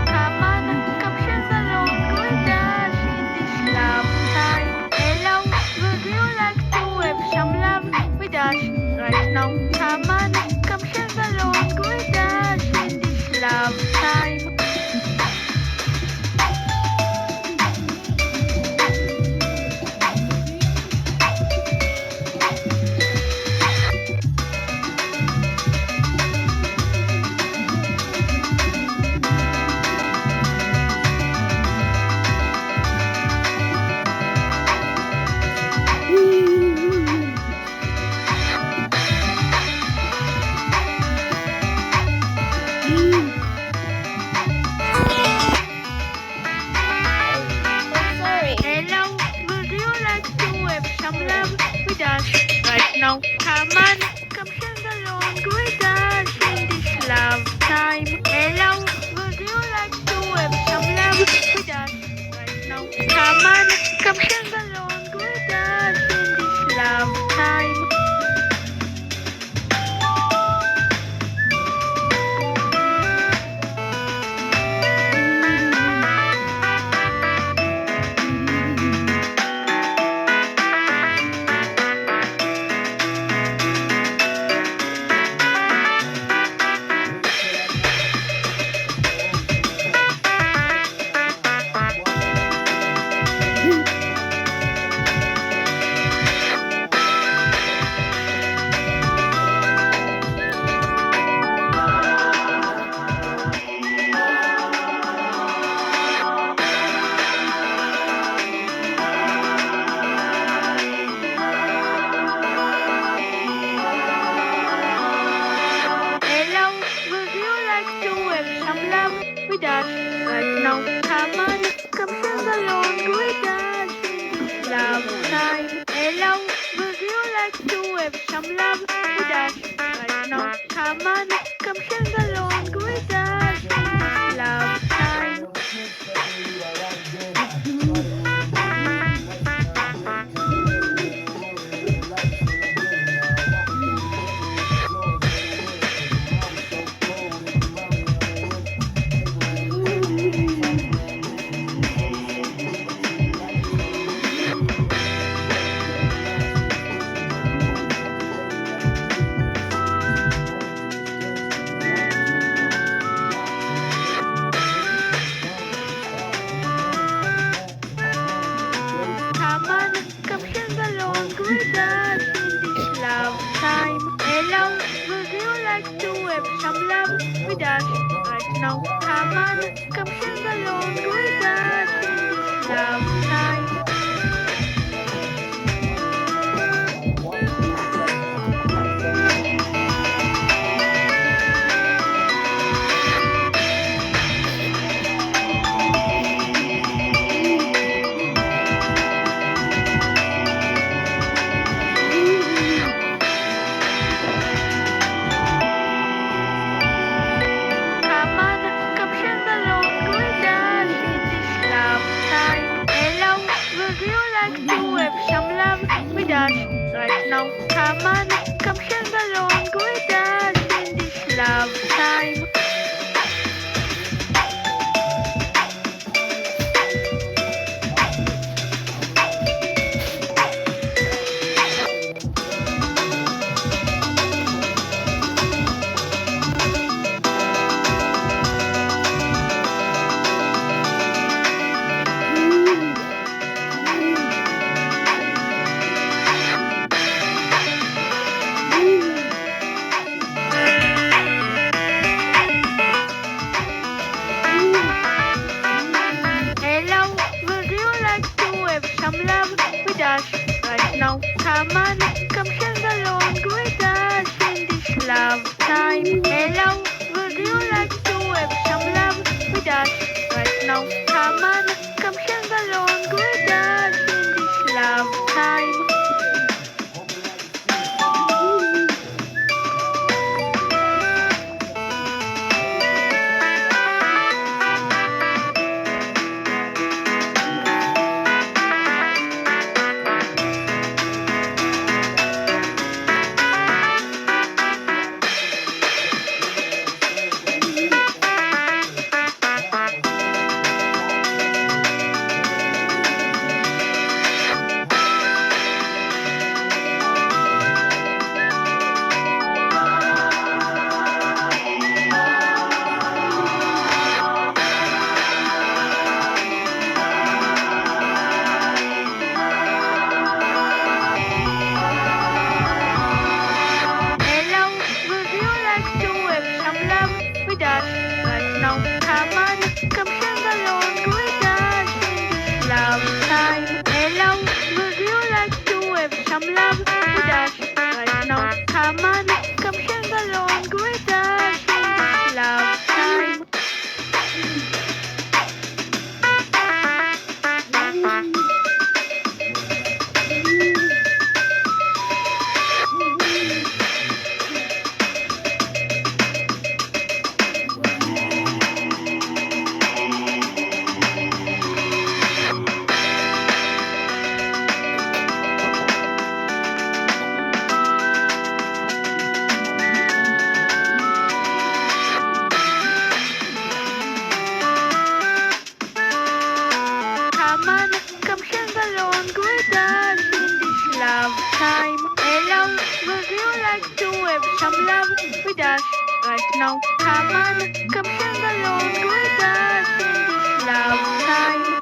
Come on, come share the load with us in this love time. Hello, would you like to have some love with us right now? Come on, come share the load with us in this love time. Hello, would you like to have some love with us right now? Come on, come share the load with us in this love time. Hello, would you like to have some love with us right now? Come on, come share the load with us in this love time. Hello, would you like to have some love with us right now? Come on, come share the load with us in this love time. Hello, would you like to have some love with us right now? Come on, come share the load with us in this love time. Come on, come share the load with us in this love time. Hello, would you like to have some love with us right now? Come on, come share the load with us in this love time. Come on, come share the load with us in this love time. Hello, would you like to have some love with us right now? Come on, come share the load with us in this love time. Hello, would you like to have some love with us right now? Come on, come share the load with us in this love time. Hello, would you like to have some love with us right now? Come on, come share the load with us in this love time. some love with us right now. Come on, come sing along with us in this love time. Come on, come sing along with us in this love time. Hello, would you like to have some love with us right now? Come on, come sing along with us in this love time.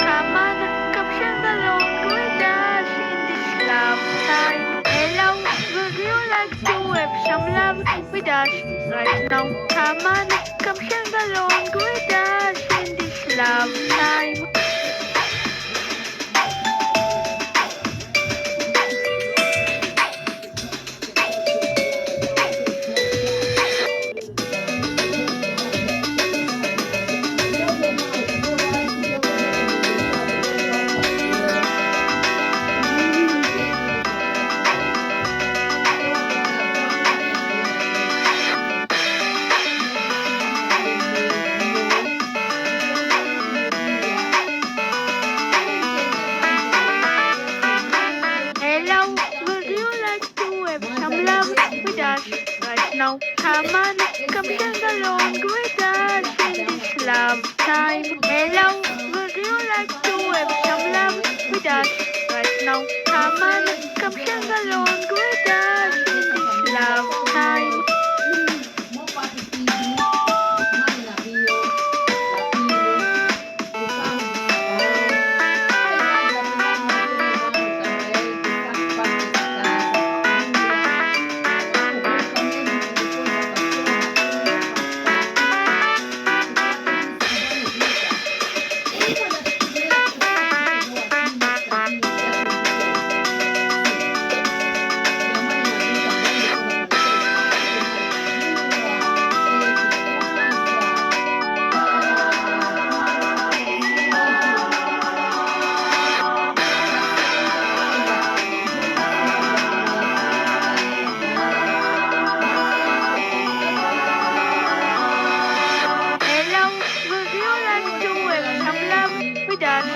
Come on, come sing along with us in this love time. Hello, would you like to have some love with us right now? Come on, come sing along with us in this love time. Hello, would you like to have some love with us right now? Come on, come sing along with us in this love time. Hello, would you like to have some love with us right now? Come on, come sing along with us in this love time. Hello, would you like to have some love with us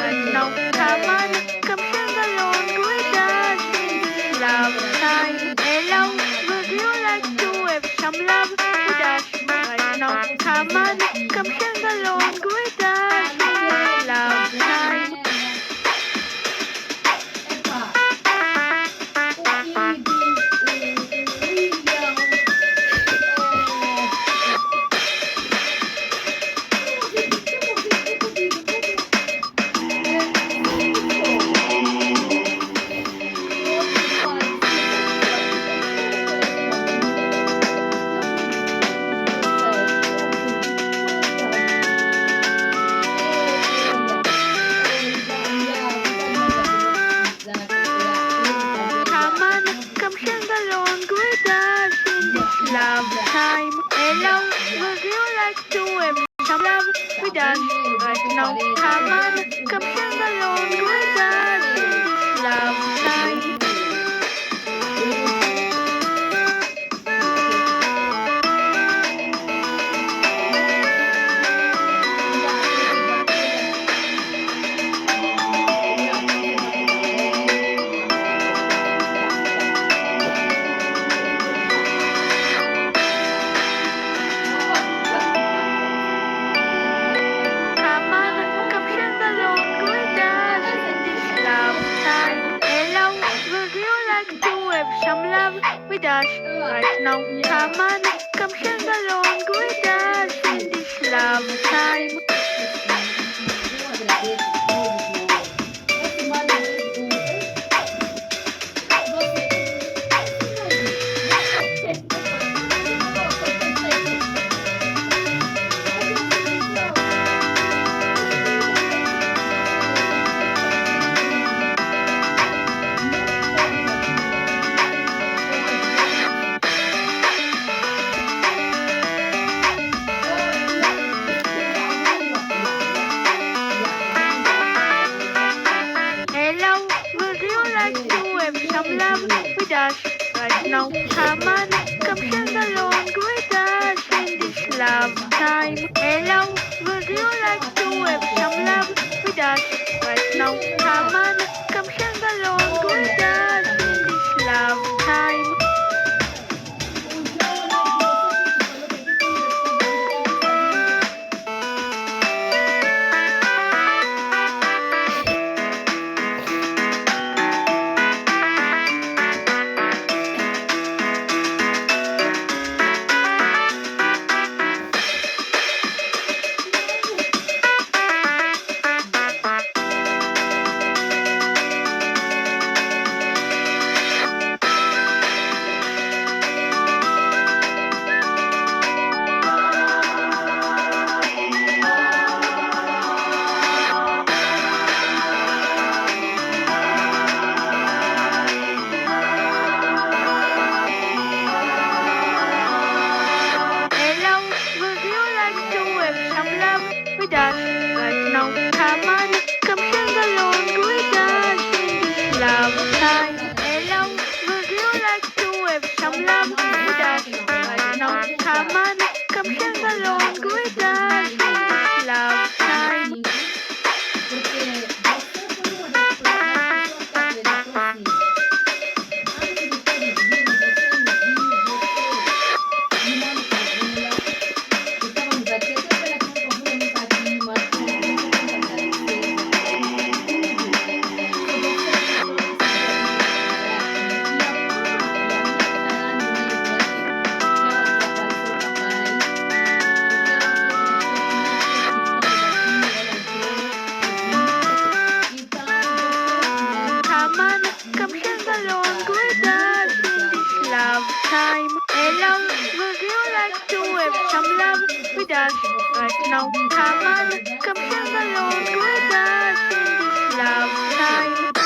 right now? Come on, come sing along with us in this love time. Hello, would you like to have some love with us right now? Come on, come sing along with us in this love time. Come on, come sing along with us in this love time. Hello, would you like to have some love with us right now? Come on, come sing along with us in this love time. Come on, come sing along with us in this love time. Hello, love time. Hello, would you like to have some love with us right now? Come on, come sing along with us in this love time. Hello, would you like to have some love with us right now? Come on, come sing along with us in this love time. Hello, would you like to have some love with us right now? Come on, come sing along with us in this love time. Come on, come sing along with us in this love time. Hello, would you like to have some love with us right now? Come on, come sing along with us in this love time.